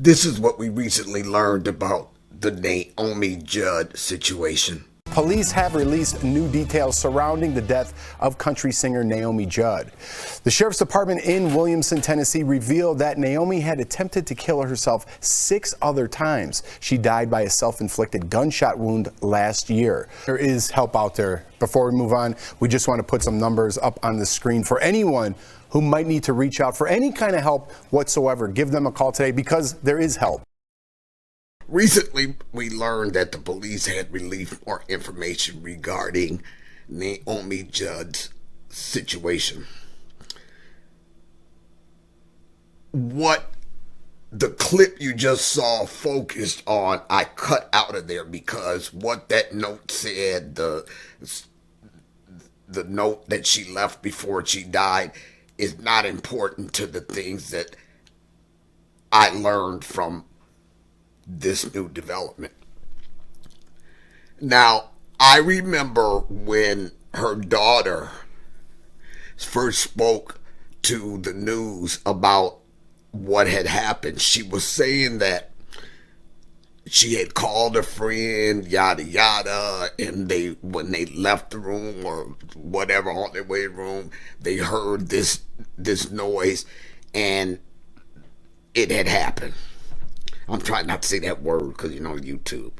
This is what we recently learned about the Naomi Judd situation. Police have released new details surrounding the death of country singer Naomi Judd. The Sheriff's Department in Williamson, Tennessee revealed that Naomi had attempted to kill herself 6 other times. She died by a self-inflicted gunshot wound last year. There is help out there. Before we move on, we just want to put some numbers up on the screen for anyone who might need to reach out for any kind of help whatsoever. Give them a call today because there is help. Recently, we learned that the police had released more information regarding Naomi Judd's situation. What the clip you just saw focused on, I cut out of there because what that note said, the note that she left before she died, is not important to the things that I learned from this new development. Now, I remember when her daughter first spoke to the news about what had happened. She was saying that she had called a friend, yada yada, and when they left the room or whatever, on their way to the room, they heard this noise and it had happened. I'm trying not to say that word because, YouTube.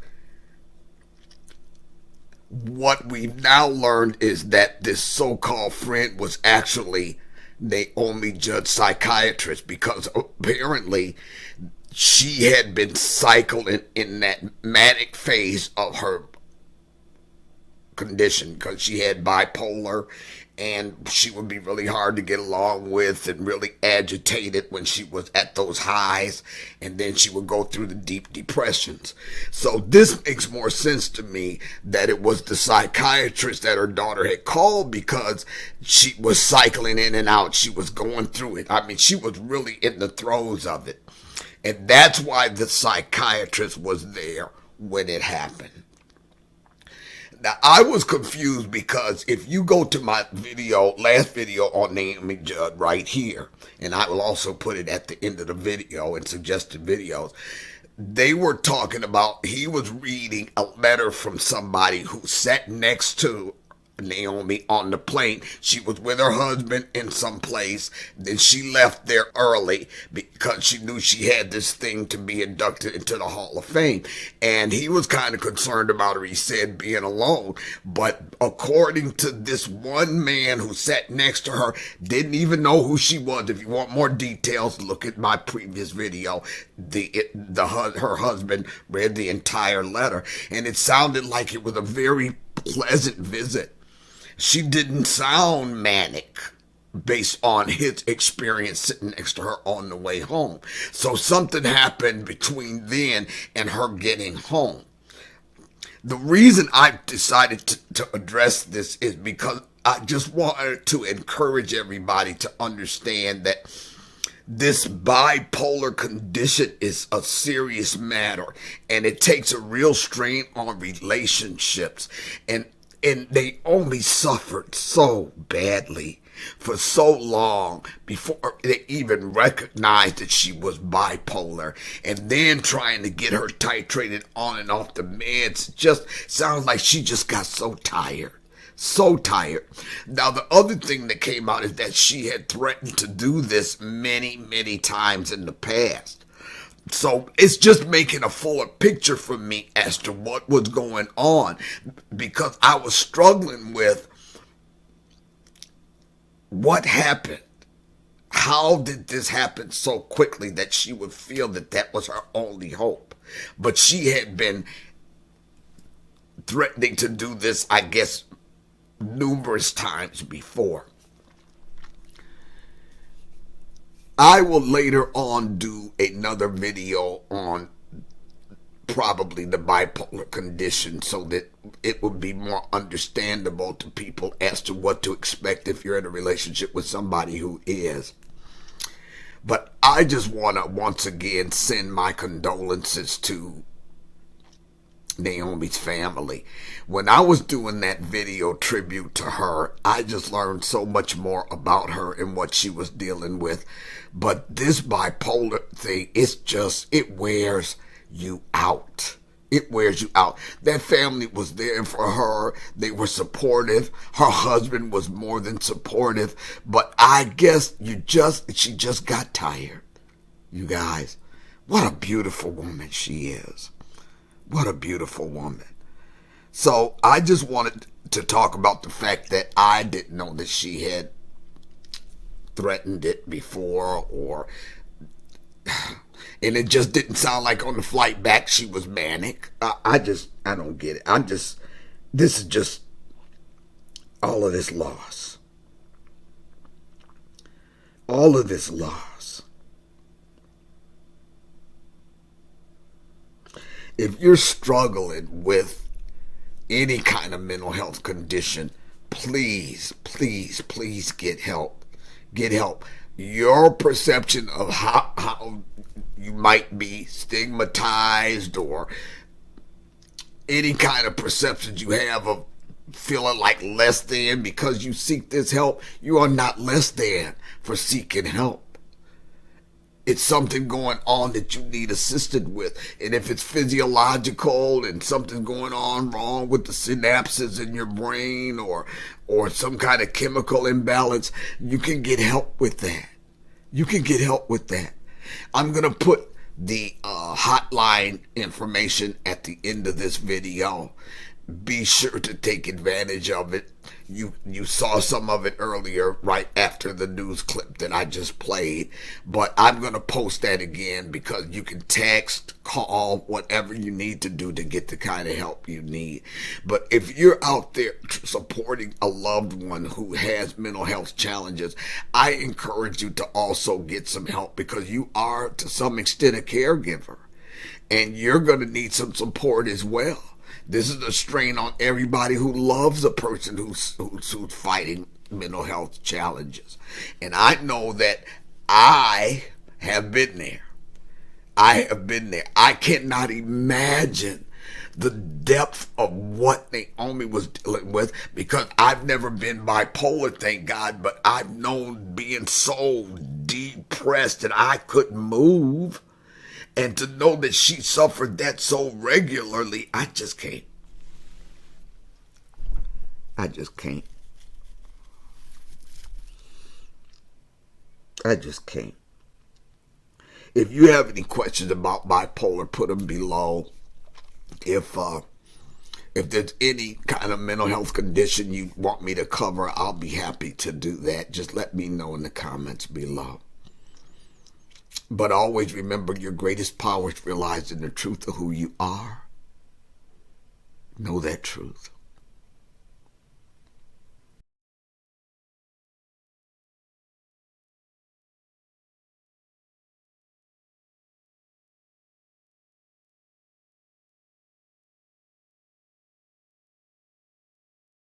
What we've now learned is that this so-called friend was actually Naomi Judd's psychiatrist, because apparently she had been cycling in that manic phase of her condition because she had bipolar, and she would be really hard to get along with and really agitated when she was at those highs, and then she would go through the deep depressions. So this makes more sense to me that it was the psychiatrist that her daughter had called, because she was cycling in and out. She was going through it. I mean, she was really in the throes of it. And that's why the psychiatrist was there when it happened. Now, I was confused because if you go to my last video on Naomi Judd right here, and I will also put it at the end of the video and suggested videos, they were talking about, he was reading a letter from somebody who sat next to Naomi on the plane. She was with her husband in some place. Then she left there early because she knew she had this thing to be inducted into the Hall of Fame. And he was kind of concerned about her, he said, being alone. But according to this one man who sat next to her, didn't even know who she was. If you want more details, look at my previous video. Her husband read the entire letter, and it sounded like it was a very pleasant visit. She didn't sound manic based on his experience sitting next to her on the way home. So something happened between then and her getting home. The reason I decided to address this is because I just wanted to encourage everybody to understand that this bipolar condition is a serious matter, and it takes a real strain on relationships. And Naomi suffered so badly for so long before they even recognized that she was bipolar, and then trying to get her titrated on and off the meds just sounds like she just got so tired. So tired. Now, the other thing that came out is that she had threatened to do this many, many times in the past. So it's just making a fuller picture for me as to what was going on, because I was struggling with what happened. How did this happen so quickly that she would feel that that was her only hope? But she had been threatening to do this, I guess, numerous times before. I will later on do another video on probably the bipolar condition, so that it will be more understandable to people as to what to expect if you're in a relationship with somebody who is. But I just want to once again send my condolences to Naomi's family. When I was doing that video tribute to her, I just learned so much more about her and what she was dealing with. But this bipolar thing, it wears you out. It wears you out. That family was there for her. They were supportive. Her husband was more than supportive. But I guess she just got tired. You guys, what a beautiful woman she is. What a beautiful woman. So I just wanted to talk about the fact that I didn't know that she had threatened it before, and it just didn't sound like on the flight back she was manic. I don't get it. This is just all of this loss. All of this loss. If you're struggling with any kind of mental health condition, please, please, please get help. Get help. Your perception of how you might be stigmatized, or any kind of perceptions you have of feeling like less than because you seek this help, you are not less than for seeking help. It's something going on that you need assisted with. And if it's physiological and something's going on wrong with the synapses in your brain, or some kind of chemical imbalance, you can get help with that. You can get help with that. I'm going to put the hotline information at the end of this video. Be sure to take advantage of it. You saw some of it earlier right after the news clip that I just played, but I'm going to post that again because you can text, call, whatever you need to do to get the kind of help you need. But if you're out there supporting a loved one who has mental health challenges, I encourage you to also get some help, because you are to some extent a caregiver and you're going to need some support as well. This is a strain on everybody who loves a person who's fighting mental health challenges. And I know that I have been there. I have been there. I cannot imagine the depth of what Naomi was dealing with, because I've never been bipolar, thank God, but I've known being so depressed that I couldn't move. And to know that she suffered that so regularly, I just can't. I just can't. I just can't. If you have any questions about bipolar, put them below. If there's any kind of mental health condition you want me to cover, I'll be happy to do that. Just let me know in the comments below. But always remember, your greatest power is realized in the truth of who you are. Know that truth.